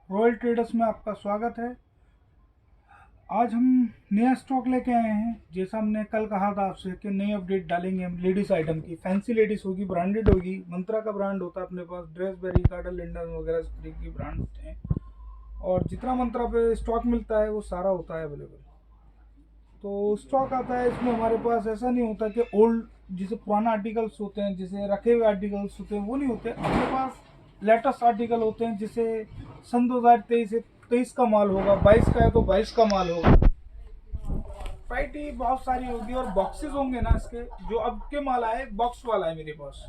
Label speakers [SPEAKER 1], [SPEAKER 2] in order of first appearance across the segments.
[SPEAKER 1] Royal traders में आपका स्वागत है। आज हम नया स्टॉक लेके आए हैं। जैसा हमने कल कहा था आपसे कि नई अपडेट डालेंगे हम लेडीज़ आइटम की। फैंसी लेडीज़ होगी, ब्रांडेड होगी। मंत्रा का ब्रांड होता है अपने पास, ड्रेसबेरी, कार्डल लिंडन वगैरह इस तरीके की ब्रांड होते हैं। और जितना मंत्रा पे स्टॉक मिलता है वो सारा होता है अवेलेबल। तो स्टॉक आता है इसमें हमारे पास। ऐसा नहीं होता कि ओल्ड जिसे पुराना आर्टिकल्स होते हैं, जिसे रखे हुए आर्टिकल्स होते हैं, वो नहीं होते अपने पास। लेटेस्ट आर्टिकल होते हैं जिसे सन 2023 का माल होगा, 22 का है तो 22 का माल होगा। वैरायटी बहुत सारी होगी और बॉक्सेस होंगे ना इसके। जो अब के माल आए बॉक्स वाला है मेरे पास।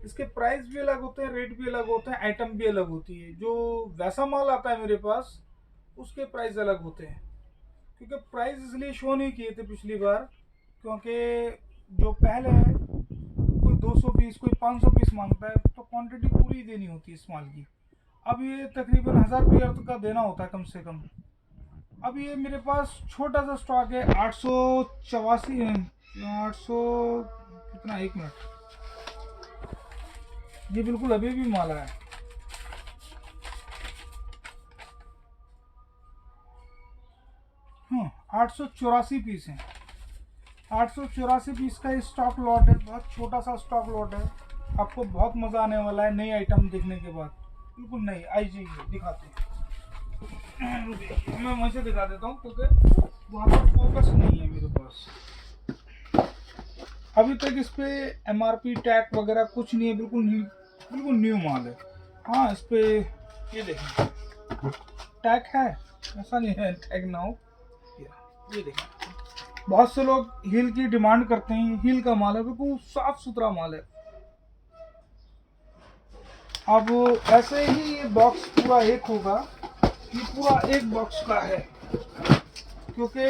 [SPEAKER 1] इसके प्राइस भी अलग होते हैं, रेट भी अलग होते हैं, आइटम भी अलग होती है। जो वैसा माल आता है मेरे पास उसके प्राइस अलग होते हैं। क्योंकि प्राइस इसलिए शो नहीं किए थे पिछली बार, क्योंकि जो पहले है कोई 200 पीस कोई 500 पीस मांगता है तो क्वांटिटी पूरी देनी होती है इस माल की। अब ये तकरीबन 1000 पेयर का देना होता है कम से कम। अब ये मेरे पास छोटा सा स्टॉक है 884 800 कितना, एक मिनट, ये बिल्कुल अभी भी माल है। 884 पीस हैं। 884 पीस का ये स्टॉक लॉट है। बहुत छोटा सा स्टॉक लॉट है। आपको बहुत मज़ा आने वाला है नई आइटम देखने के बाद। बिल्कुल नई आई जाइए, दिखाते हैं। मैं वहीं से दिखा देता हूँ क्योंकि वहाँ पर फोकस नहीं है मेरे पास। अभी तक इस पे एमआरपी टैग वगैरह कुछ नहीं है। बिल्कुल न्यू माल है। हाँ, इस पे ये देखें टैग है, ऐसा नहीं है टैग ना हो। ये देखें, बहुत से लोग हील की डिमांड करते हैं। हील का माल है, बिल्कुल साफ सुथरा माल है। अब ऐसे ही ये बॉक्स पूरा एक होगा। ये पूरा एक बॉक्स का है क्योंकि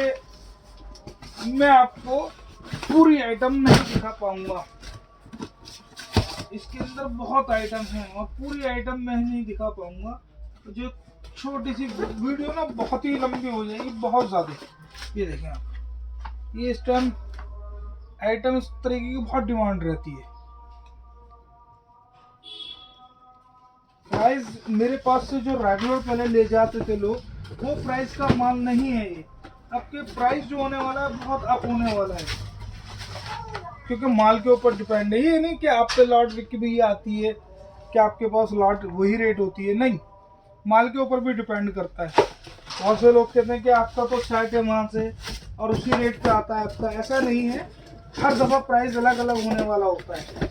[SPEAKER 1] मैं आपको पूरी आइटम नहीं दिखा पाऊंगा। इसके अंदर बहुत आइटम हैं और पूरी आइटम मैं नहीं दिखा पाऊंगा। जो छोटी सी वीडियो ना बहुत ही लंबी हो जाएगी, बहुत ज़्यादा। ये देखें आप, ये इस टाइम आइटम इस तरीके की बहुत डिमांड रहती है। प्राइस मेरे पास से जो रेगुलर पहले ले जाते थे लोग, वो प्राइस का माल नहीं है ये। आपके प्राइस जो होने वाला है बहुत अप होने वाला है, क्योंकि माल के ऊपर डिपेंड है। ये नहीं कि आप पे लॉट बिक भी आती है कि आपके पास लॉट वही रेट होती है, नहीं, माल के ऊपर भी डिपेंड करता है। बहुत से लोग कहते हैं कि आपका तो सेट है वहाँ से और उसी रेट पे आता है आपका। ऐसा नहीं है, हर दफ़ा प्राइस अलग अलग होने वाला होता है।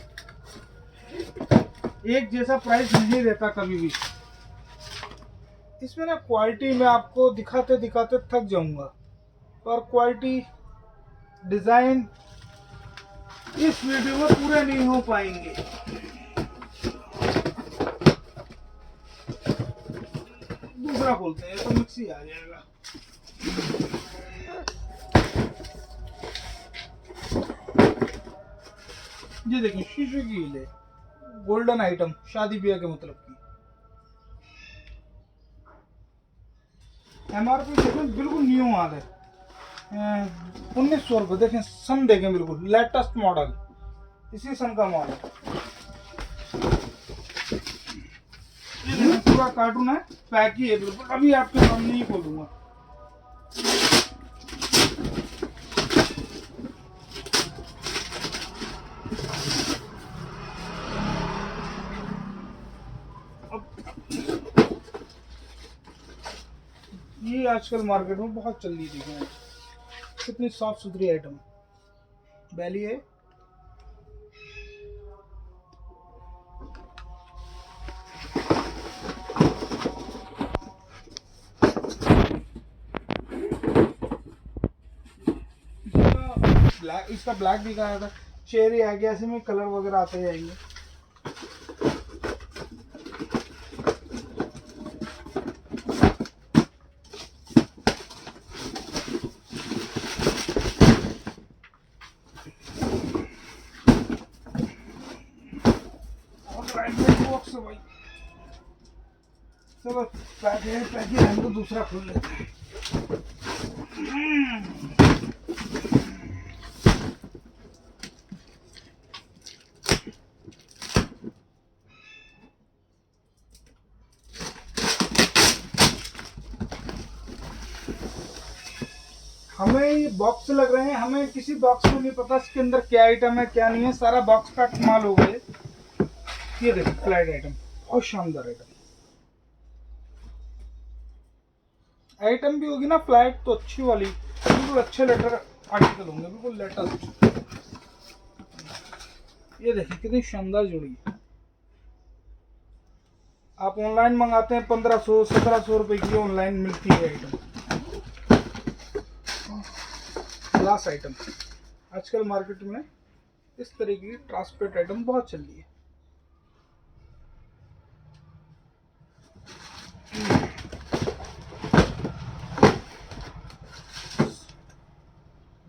[SPEAKER 1] एक जैसा प्राइस नहीं रहता कभी भी। इसमें ना क्वालिटी मैं आपको दिखाते दिखाते थक जाऊंगा, और क्वालिटी डिज़ाइन इस वीडियो में पूरे नहीं हो पाएंगे। दूसरा खोलते हैं तो मिक्सी आ जाएगा। ये देखिए, शीशे की हील है, गोल्डन आइटम, शादी ब्याह के मतलब की। एमआरपी देखें, बिल्कुल न्यू माल है। 1900 रुपये। देखें सन, देखें बिल्कुल लेटेस्ट मॉडल, इसी सन का माल है। पूरा कार्टून है, पैक ही है बिल्कुल। अभी आपके सामने ही खोलूंगा। ये आजकल मार्केट में बहुत चल रही है। कितनी साफ सुथरी आइटम बैली है। इसका ब्लैक भी कहा था, चेरी आ गया, ऐसे में कलर वगैरह आते जाएंगे। भाई चलो, पैकेज हम तो दूसरा खोल लेते हैं। हमें ये बॉक्स लग रहे हैं, हमें किसी बॉक्स में नहीं पता इसके अंदर क्या आइटम है क्या नहीं है, सारा बॉक्स का माल हो गए। ये देखिए फ्लाइट आइटम, बहुत शानदार आइटम भी होगी ना फ्लाइट तो अच्छी वाली, बिल्कुल अच्छे लेटर आर्टिकल होंगे, बिल्कुल लेटेस्ट। ये देखिए कितनी शानदार जोड़ी है। आप ऑनलाइन मंगाते हैं 1500-1700 रुपए की ऑनलाइन मिलती है आइटम। ग्लास आइटम आजकल मार्केट में इस तरीके की ट्रांसपेरेंट आइटम बहुत चल रही है।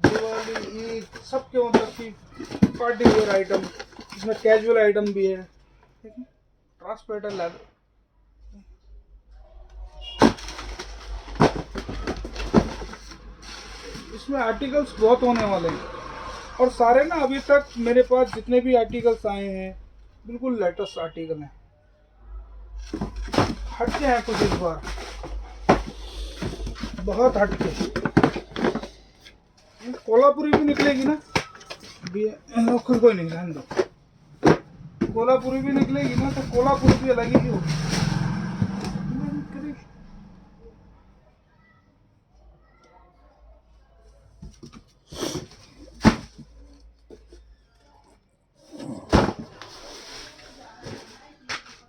[SPEAKER 1] दिवाली ईद सबके मतलब की पार्टी वेयर आइटम, इसमें कैजुअल आइटम भी है, ठीक है, ट्रांसपेरेंट लेदर। इसमें आर्टिकल्स बहुत होने वाले हैं और सारे ना अभी तक मेरे पास जितने भी आर्टिकल्स आए हैं बिल्कुल लेटेस्ट आर्टिकल हैं, हटके हैं कुछ इस बार, बहुत हटके। कोल्हापुरी भी निकलेगी ना, खुद कोई नहीं रहने दो, कोल्हापुरी भी निकलेगी ना तो कोल्हापुरी भी अलग ही होगी।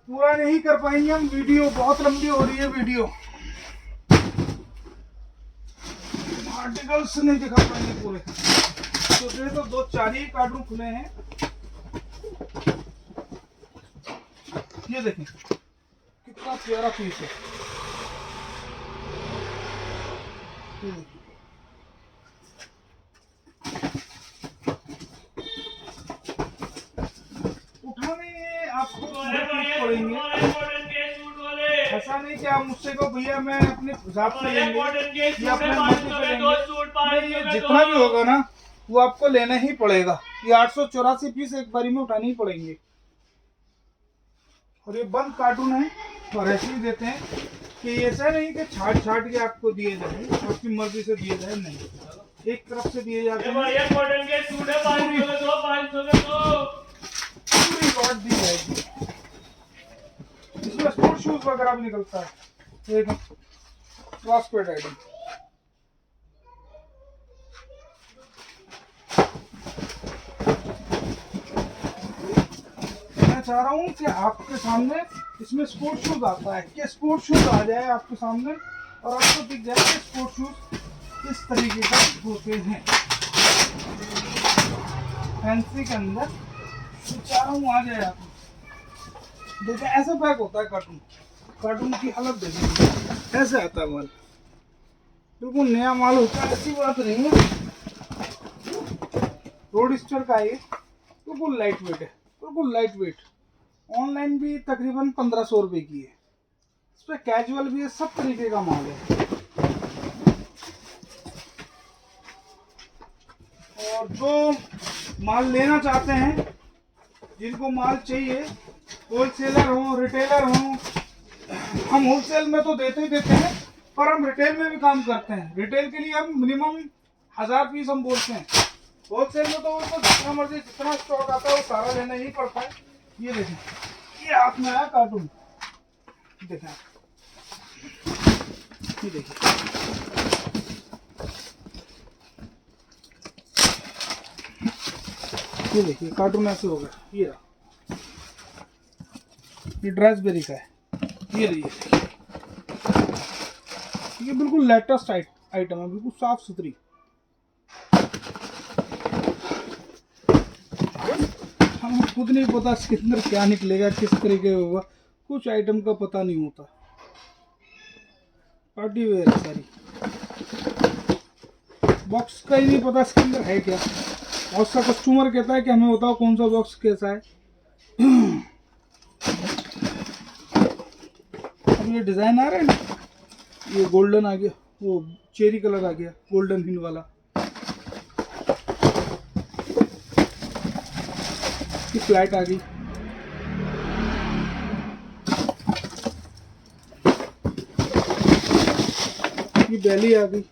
[SPEAKER 1] पूरा नहीं कर पाएंगे हम, वीडियो बहुत लंबी हो रही है, वीडियो आर्टिकल्स नहीं दिखा पाएंगे पूरे। तो 2-4 ही कार्टून खुले हैं। ये देखें कितना प्यारा पीस है, उठाने आपको पड़ेंगे, ऐसा नहीं कि आप मुझसे को भैया मैं अपने हिसाब से लेंगे या अपने मर्जी से लेंगे, ये जितना भी होगा ना वो आपको लेना ही पड़ेगा। ये 884 पीस एक बारी में उठाने ही पड़ेंगे। और ये बंद कार्टून है और ऐसे ही देते हैं कि ऐसा नहीं कि छाट छाट के आपको दिए जाए, आपकी मर्जी से दिए जाए, नहीं, एक तरफ से दिए जाते हैं, पूरी लॉट दी जाएगी। इसमें स्पोर्ट शूज वगैरह भी निकलता है, एक ट्रांसपेरेंट आइटम। मैं चाह रहा हूँ कि आपके सामने इसमें स्पोर्ट शूज आता है, कि स्पोर्ट शूज आ जाए आपके सामने और आपको दिख जाए कि स्पोर्ट शूज इस तरीके का होते हैं फैंसी के अंदर। तो चाह रहा हूँ आ जाए आपको, देखिए ऐसे पैक होता है कार्टून, कार्टून की हालत देखिए ऐसे आता है माल, बिल्कुल नया माल होता है, ऐसी बात नहीं है। रोड स्टोर का ये बिल्कुल लाइट वेट है, बिल्कुल लाइट वेट। ऑनलाइन भी तकरीबन 1500 रुपये की है, इस पर कैजुअल भी है, सब तरीके का माल है। और जो माल लेना चाहते हैं, जिनको माल चाहिए, होलसेलर हो रिटेलर हो, हम होलसेल में तो देते ही देते हैं पर हम रिटेल में भी काम करते हैं। रिटेल के लिए हम मिनिमम 1000 पीस हम बोलते हैं, होलसेल में तो जितना मर्जी जितना स्टॉक आता है वो सारा लेना ही पड़ता है। ये देखें, ये हाथ में आया कार्टून, देखें ये देखिए, ये देखिए कार्टून ऐसे हो गया। ये रहा, ये ड्रेसबेरी का है, ये बिल्कुल लेटेस्ट आइटम है, बिल्कुल साफ सुथरी। हमें खुद नहीं पता इसके अंदर क्या निकलेगा, किस तरीके का होगा, कुछ आइटम का पता नहीं होता। पार्टी वेयर है सारी, बॉक्स का ही नहीं पता इसके अंदर है क्या। बहुत सा कस्टमर कहता है कि हमें बताओ कौन सा बॉक्स कैसा है। अब ये डिज़ाइन आ रहा है ना, ये गोल्डन आ गया, वो चेरी कलर आ गया, गोल्डन हिंद वाला, ये फ्लैट आ गई, ये बैली आ गई,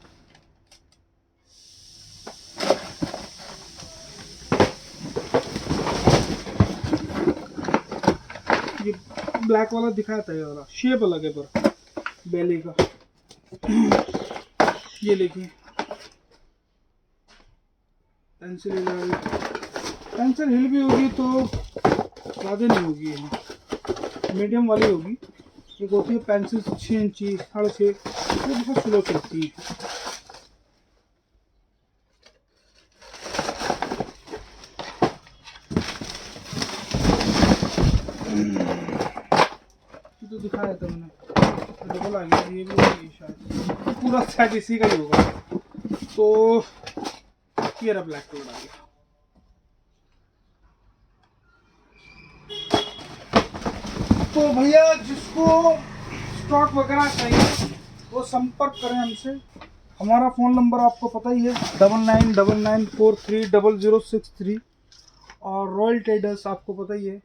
[SPEAKER 1] ब्लैक वाला दिखाया था, ये वाला शेप अलग है पर बेली का। ये देखिए पेंसिल हिल वाली, पेंसिल हिल भी होगी तो ज़्यादा नहीं होगी, मीडियम वाली होगी। एक होती है पेंसिल 6 इंची 6.5, वो बहुत स्लो चलती है। तो दिखाया था मैंने, डबल आ गया, ये भी होगी शायद, तो पूरा सेट इसी का ही होगा। तो ये रहा ब्लैक कलर आ गया। तो भैया जिसको स्टॉक वगैरह चाहिए वो संपर्क करें हमसे। हमारा फ़ोन नंबर आपको पता ही है 9999430063, और रॉयल ट्रेडर्स आपको पता ही है